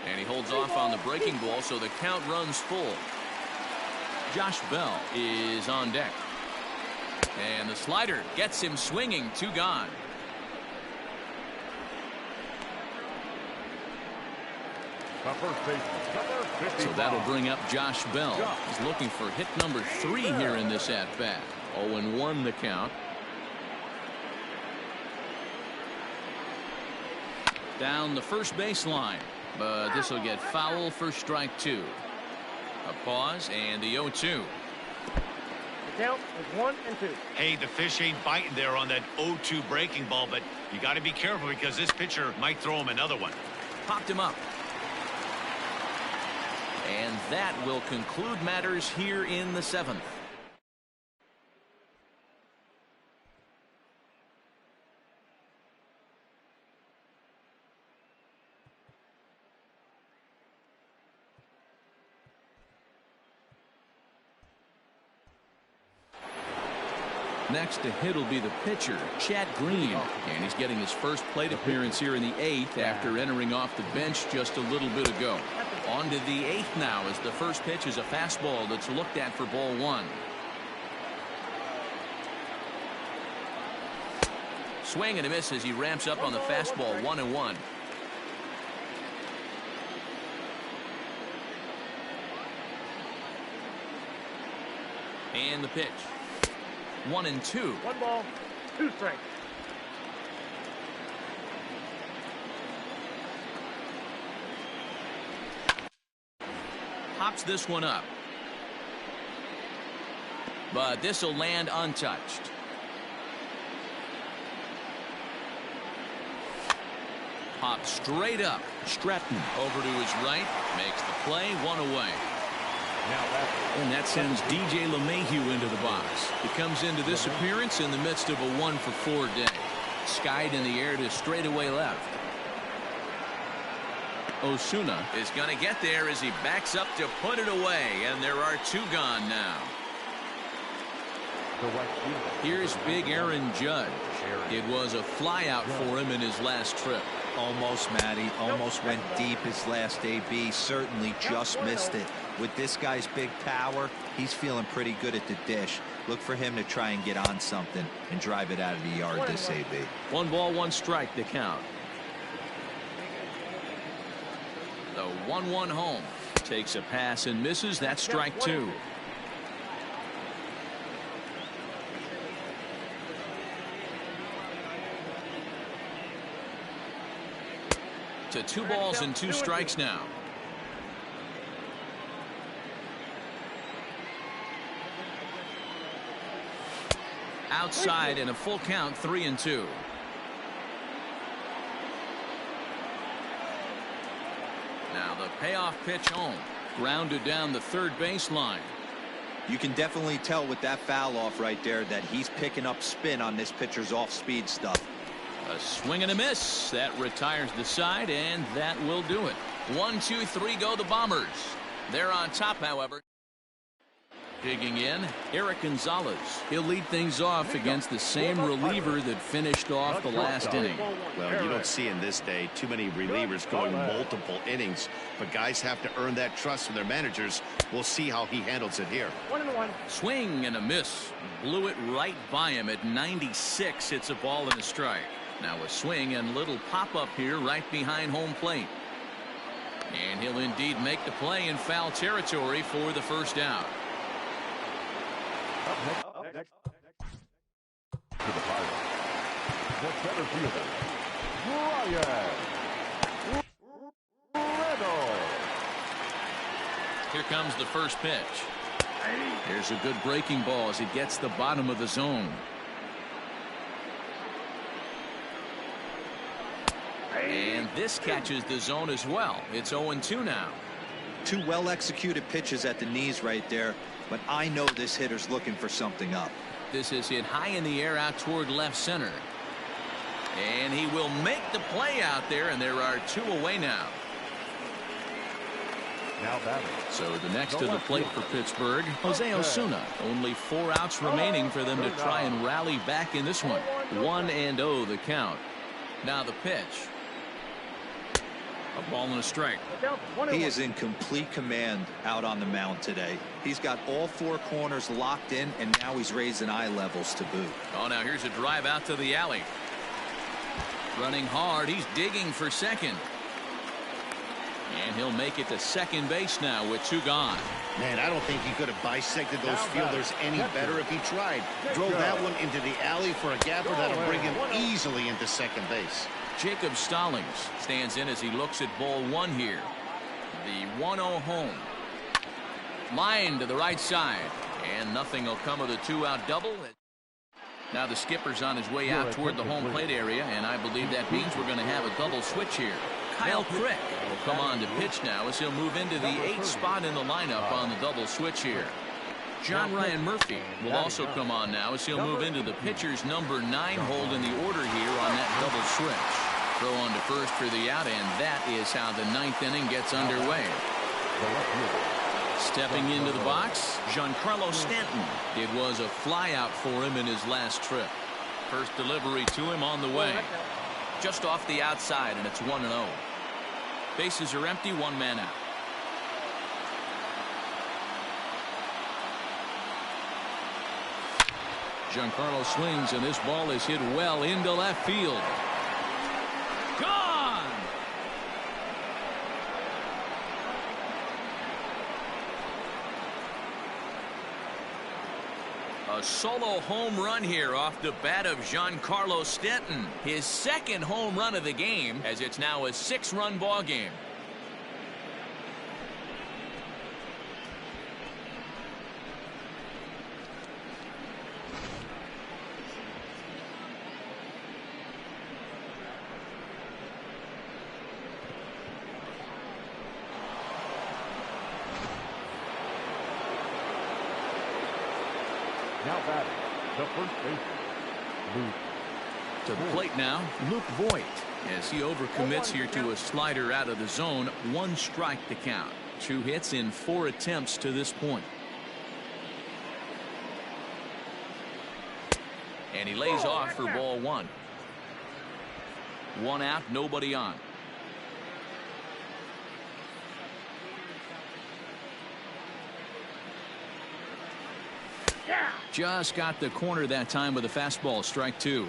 And he holds off on the breaking ball, so the count runs full. Josh Bell is on deck. And the slider gets him swinging. 2 gone. So that'll bring up Josh Bell. He's looking for hit number 3 here in this at-bat. 0-1 the count. Down the first baseline. But this will get foul for strike 2. A pause and the 0-2. The count is 1-2. Hey, the fish ain't biting there on that 0-2 breaking ball, but you got to be careful because this pitcher might throw him another one. Popped him up. And that will conclude matters here in the 7th. Next to hit will be the pitcher, Chad Green, and he's getting his first plate appearance here in the 8th after entering off the bench just a little bit ago. On to the 8th now as the first pitch is a fastball that's looked at for ball 1. Swing and a miss as he ramps up on the fastball. 1-1. And the pitch. 1-2. 1 ball, 2 strikes. Hops this one up. But this will land untouched. Pops straight up. Stratton over to his right. Makes the play. 1 away. And that sends DJ LeMahieu into the box. He comes into this appearance in the midst of a 1-for-4 day. Skied in the air to straightaway left. Osuna is going to get there as he backs up to put it away, and there are 2 gone now. Here's big Aaron Judge. It was a flyout for him in his last trip. Almost, Matty. Almost went deep his last AB. Certainly just missed it. With this guy's big power, he's feeling pretty good at the dish. Look for him to try and get on something and drive it out of the yard this AB. 1 ball, 1 strike to count. The 1-1 home. Takes a pass and misses. That's strike 2. To 2 balls and 2 strikes now. Outside and a full count. 3-2. Now the payoff pitch home. Grounded down the third baseline. You can definitely tell with that foul off right there that he's picking up spin on this pitcher's off-speed stuff. A swing and a miss. That retires the side, and that will do it. 1, 2, 3 go the Bombers. They're on top, however. Digging in, Eric Gonzalez. He'll lead things off against the same reliever that finished off the last inning. Well, you don't see in this day too many relievers going multiple innings, but guys have to earn that trust from their managers. We'll see how he handles it here. 1-1. Swing and a miss. Blew it right by him at 96. It's a ball and a strike. Now a swing and little pop-up here right behind home plate. And he'll indeed make the play in foul territory for the first out. Up next. To the Pirates. The center fielder, Brian Reynolds. Here comes the first pitch. Here's a good breaking ball as it gets the bottom of the zone. And this catches the zone as well. It's 0-2 now. Two well-executed pitches at the knees right there, but I know this hitter's looking for something up. This is hit high in the air out toward left center. And he will make the play out there, and there are 2 away now. Now batting. So the next to the plate for Pittsburgh, Jose Osuna. Only 4 outs remaining for them to try and rally back in this one. 1-0 the count. Now the pitch. A ball and a strike. He is in complete command out on the mound today. He's got all 4 corners locked in, and now he's raising eye levels to boot. Oh, now here's a drive out to the alley. Running hard. He's digging for second. And he'll make it to second base now with 2 gone. Man, I don't think he could have bisected those fielders any better if he tried. Drove that one into the alley for a gapper that'll bring him easily into second base. Jacob Stallings stands in as he looks at ball 1 here. The 1-0 home. Line to the right side. And nothing will come of the 2-out double. Now the skipper's on his way out toward the home plate area, and I believe that means we're going to have a double switch here. Kyle Crick will come on to pitch now as he'll move into the 8th spot in the lineup on the double switch here. John Ryan Murphy will also come on now as he'll move into the pitcher's number 9 hold in the order here on that double switch. Throw on to first for the out, and that is how the 9th inning gets underway. Stepping into the box, Giancarlo Stanton. It was a flyout for him in his last trip. First delivery to him on the way. Just off the outside, and it's 1-0. Bases are empty, 1 man out. Giancarlo swings, and this ball is hit well into left field. Gone! A solo home run here off the bat of Giancarlo Stanton. His 2nd home run of the game, as it's now a 6-run ball game. Now batting, the first baseman, Luke. To the plate now, Luke Voigt, as he overcommits here to a slider out of the zone. 1 strike to count. 2 hits in 4 attempts to this point. And he lays off for ball 1. 1 out, nobody on. Just got the corner that time with a fastball, strike 2.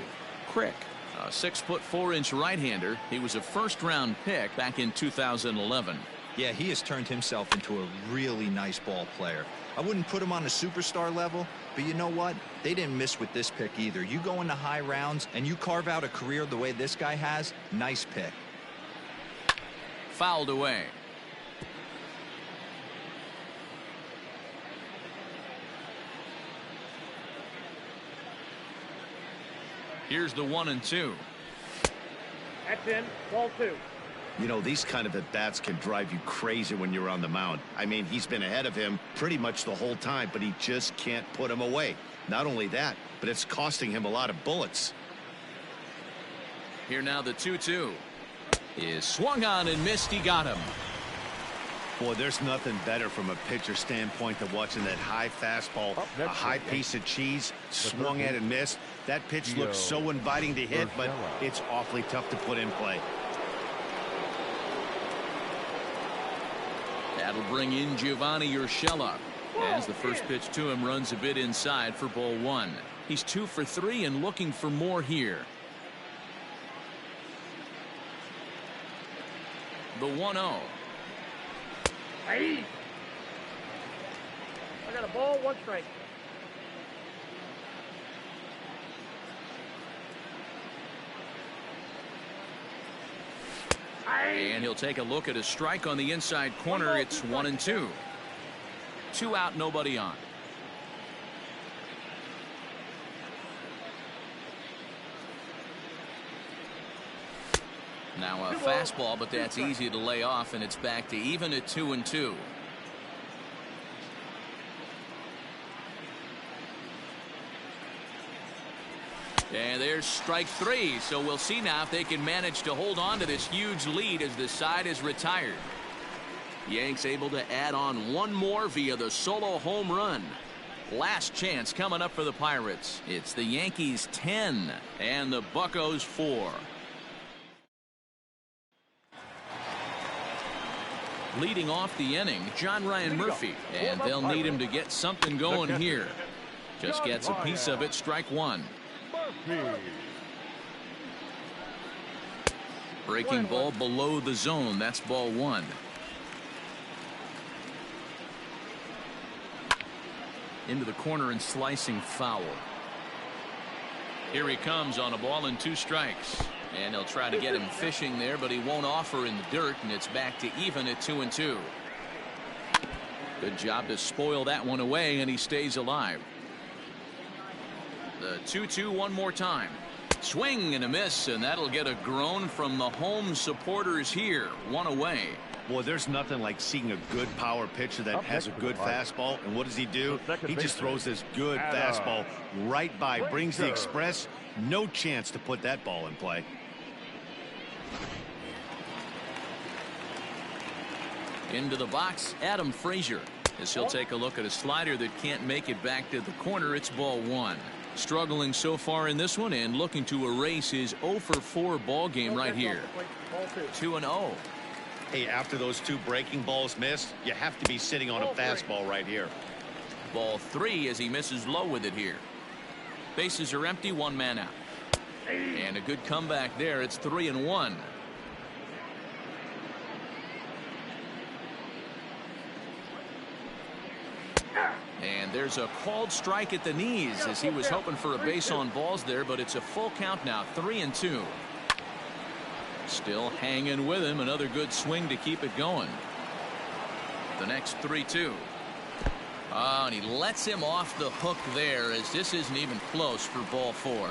Crick, a 6'4" right-hander. He was a first-round pick back in 2011. Yeah, he has turned himself into a really nice ball player. I wouldn't put him on a superstar level, but you know what? They didn't miss with this pick either. You go into high rounds and you carve out a career the way this guy has, nice pick. Fouled away. Here's the 1-2. That's in. Ball 2. You know, these kind of at-bats can drive you crazy when you're on the mound. I mean, he's been ahead of him pretty much the whole time, but he just can't put him away. Not only that, but it's costing him a lot of bullets. Here now the 2-2 is swung on and missed. He got him. Boy, there's nothing better from a pitcher standpoint than watching that high fastball, a high piece of cheese, swung at and missed. That pitch looks so inviting to hit, but it's awfully tough to put in play. That'll bring in Giovanni Urshela as the first pitch to him runs a bit inside for ball 1. He's 2 for 3 and looking for more here. The 1-0. Hey! I got a ball, 1 strike. And he'll take a look at a strike on the inside corner. It's 1-2. 2 out, nobody on. Now a fastball, but that's easy to lay off, and it's back to even at 2-2. And there's strike 3, so we'll see now if they can manage to hold on to this huge lead as the side is retired. Yanks able to add on 1 more via the solo home run. Last chance coming up for the Pirates. It's the Yankees 10 and the Buccos 4. Leading off the inning, John Ryan Murphy, and they'll need him to get something going here. Just gets a piece of it, strike 1. Breaking ball below the zone. That's ball 1. Into the corner and slicing foul. Here he comes on a ball and 2 strikes. And he'll try to get him fishing there, but he won't offer in the dirt, and it's back to even at 2-2. Good job to spoil that one away, and he stays alive. The 2-2 one more time. Swing and a miss, and that'll get a groan from the home supporters here. 1 away. Boy, there's nothing like seeing a good power pitcher that has a good fastball. And what does he do? He just throws this good fastball right by, brings the express. No chance to put that ball in play. Into the box, Adam Frazier, as he'll take a look at a slider that can't make it back to the corner. It's ball 1. Struggling so far in this one and looking to erase his 0 for 4 ball game right here. 2-0. Hey, after those 2 breaking balls missed, you have to be sitting on a fastball right here. Ball 3 as he misses low with it here. Bases are empty, 1 man out. And a good comeback there. It's 3-1. And there's a called strike at the knees as he was hoping for a base on balls there, but it's a full count now. 3-2. Still hanging with him. Another good swing to keep it going. The next 3-2. Oh, and he lets him off the hook there as this isn't even close for ball 4.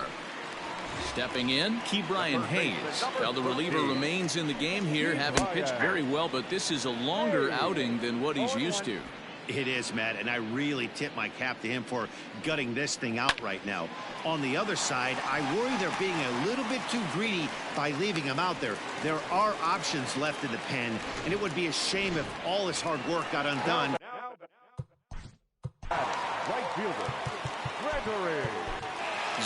Stepping in, Ke'Bryan Hayes. Well, the reliever remains in the game here, having pitched very well, but this is a longer outing than what he's used to. It is, Matt, and I really tip my cap to him for gutting this thing out right now. On the other side, I worry they're being a little bit too greedy by leaving him out there. There are options left in the pen, and it would be a shame if all his hard work got undone. Right fielder, Gregory.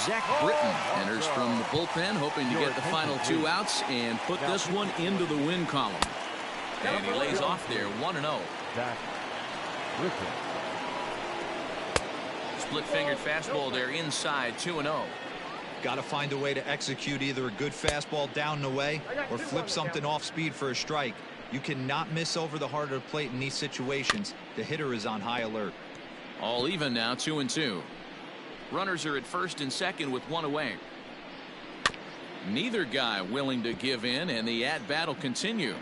Zach Britton enters from the bullpen, hoping to get the final 2 outs and put this one into the win column. And he lays off there, 1-0. Zach Britton. Split-fingered fastball there inside, 2-0. Got to find a way to execute either a good fastball down and away or flip something off speed for a strike. You cannot miss over the heart of the plate in these situations. The hitter is on high alert. All even now, 2-2. Runners are at first and second with 1 away. Neither guy willing to give in, and the at-bat will continue.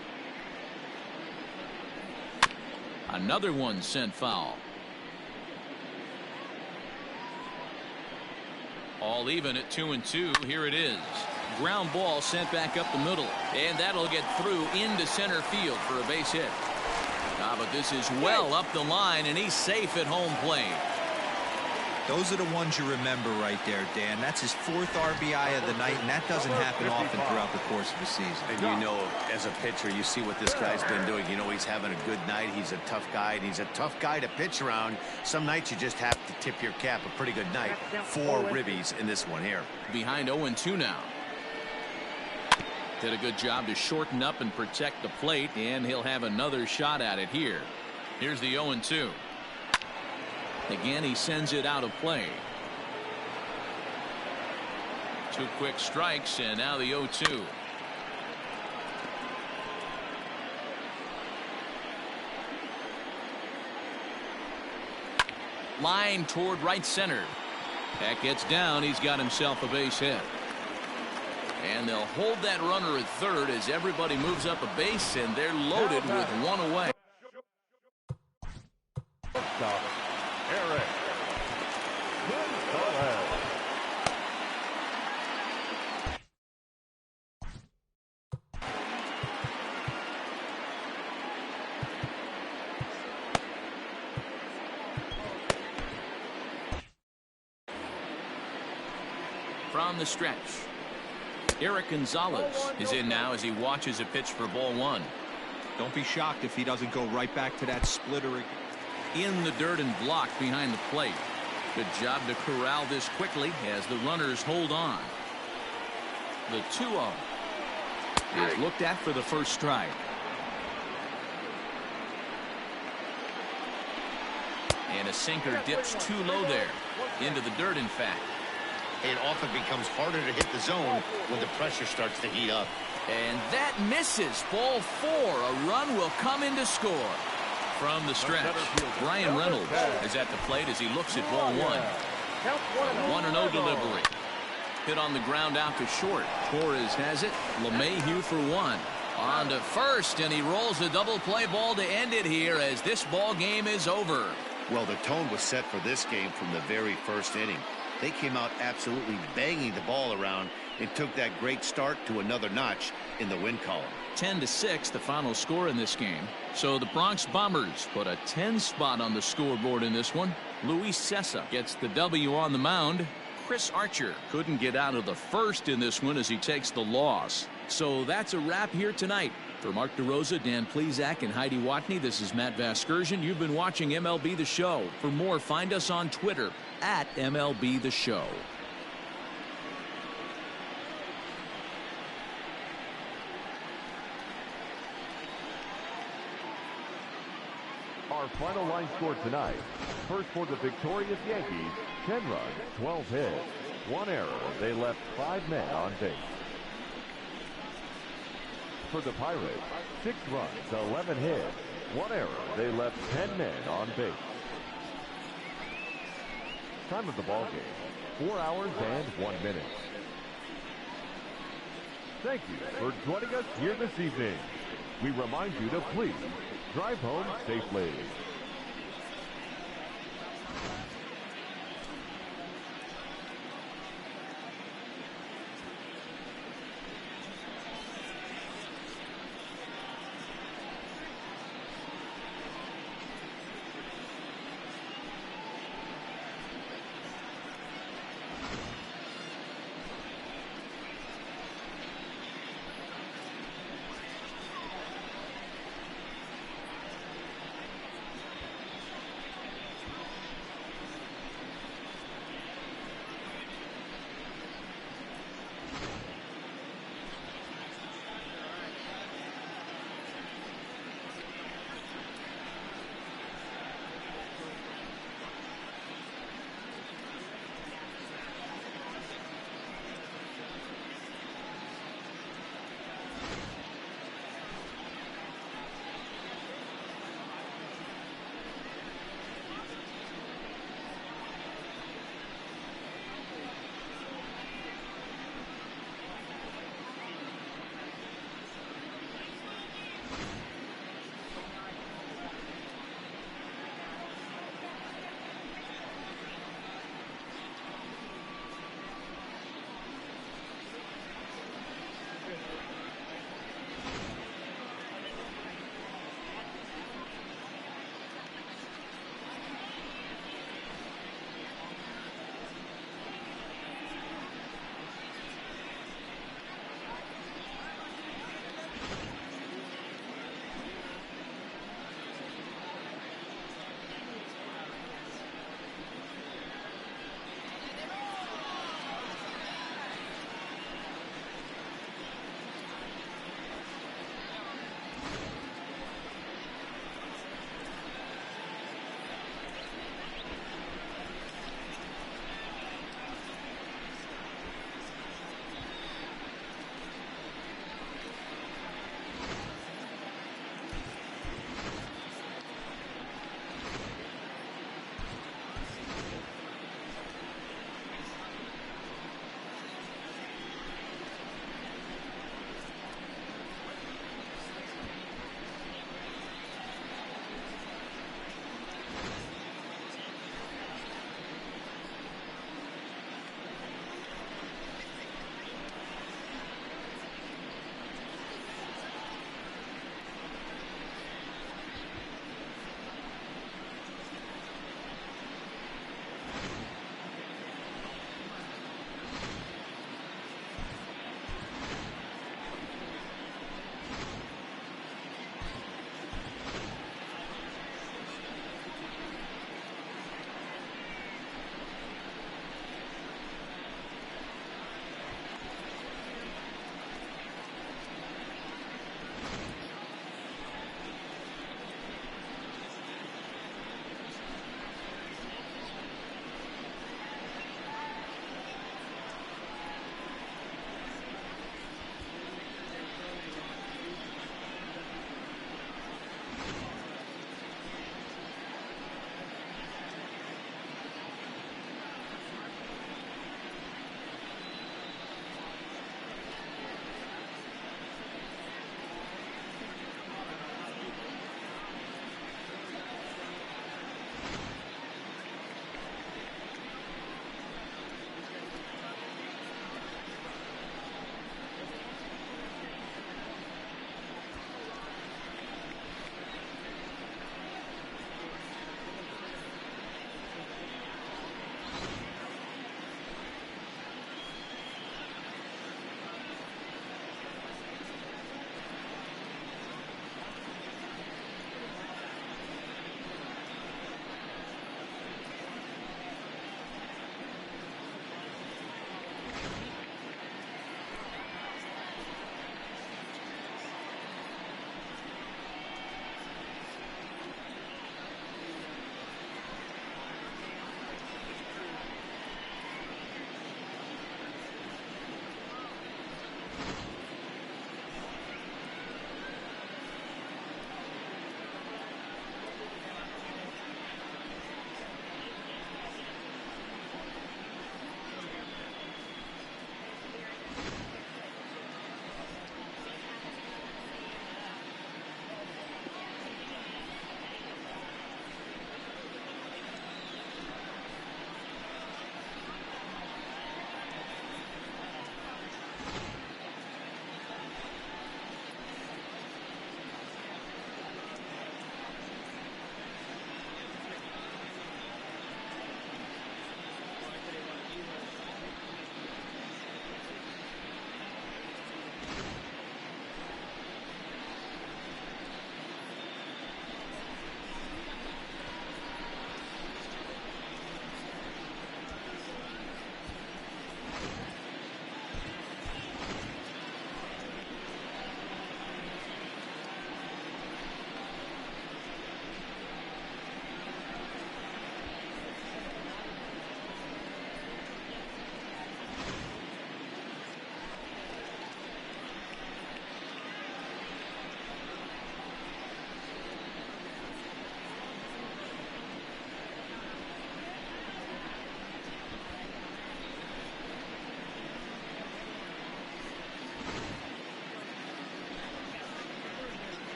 Another one sent foul. All even at 2-2. Here it is. ground ball sent back up the middle. And that'll get through into center field for a base hit. But this is well up the line, and he's safe at home plate. Those are the ones you remember right there, Dan. That's his 4th RBI of the night, and that doesn't happen often throughout the course of the season. And you know, as a pitcher, you see what this guy's been doing. You know, he's having a good night. He's a tough guy, and he's a tough guy to pitch around. Some nights you just have to tip your cap. A pretty good night. 4 ribbies in this one here. Behind 0-2 now. Did a good job to shorten up and protect the plate, and he'll have another shot at it here. Here's the 0-2. Again, he sends it out of play. 2 quick strikes, and now the 0-2. Line toward right center. That gets down. He's got himself a base hit. And they'll hold that runner at third as everybody moves up a base, and they're loaded with 1 away. Stop. Eric Gonzalez. From the stretch, Eric Gonzalez is in now as he watches a pitch for ball 1. Don't be shocked if he doesn't go right back to that splitter again. In the dirt and blocked behind the plate. Good job to corral this quickly as the runners hold on. The 2-0 is looked at for the first strike. And a sinker dips too low there. Into the dirt, in fact. It often becomes harder to hit the zone when the pressure starts to heat up. And that misses. Ball 4. A run will come in to score. From the stretch, Brian Reynolds is at the plate as he looks at ball 1. 1-0 delivery. Hit on the ground out to short. Torres has it. LeMahieu for 1. On to first, and he rolls a double play ball to end it here as this ball game is over. Well, the tone was set for this game from the very first inning. They came out absolutely banging the ball around and took that great start to another notch in the win column. 10-6 the final score in this game. So the Bronx Bombers put a 10 spot on the scoreboard in this one. Luis Cessa gets the W on the mound. Chris Archer couldn't get out of the first in this one as he takes the loss. So that's a wrap here tonight. For Mark DeRosa, Dan Plesac, and Heidi Watney, this is Matt Vasgersian. You've been watching MLB The Show. For more, find us on Twitter at MLB The Show. Our final line score tonight. First for the victorious Yankees, 10 runs, 12 hits, 1 error. They left 5 men on base. For the Pirates, 6 runs, 11 hits, 1 error. They left 10 men on base. Time of the ball game, 4 hours and 1 minute. Thank you for joining us here this evening. We remind you to please drive home safely.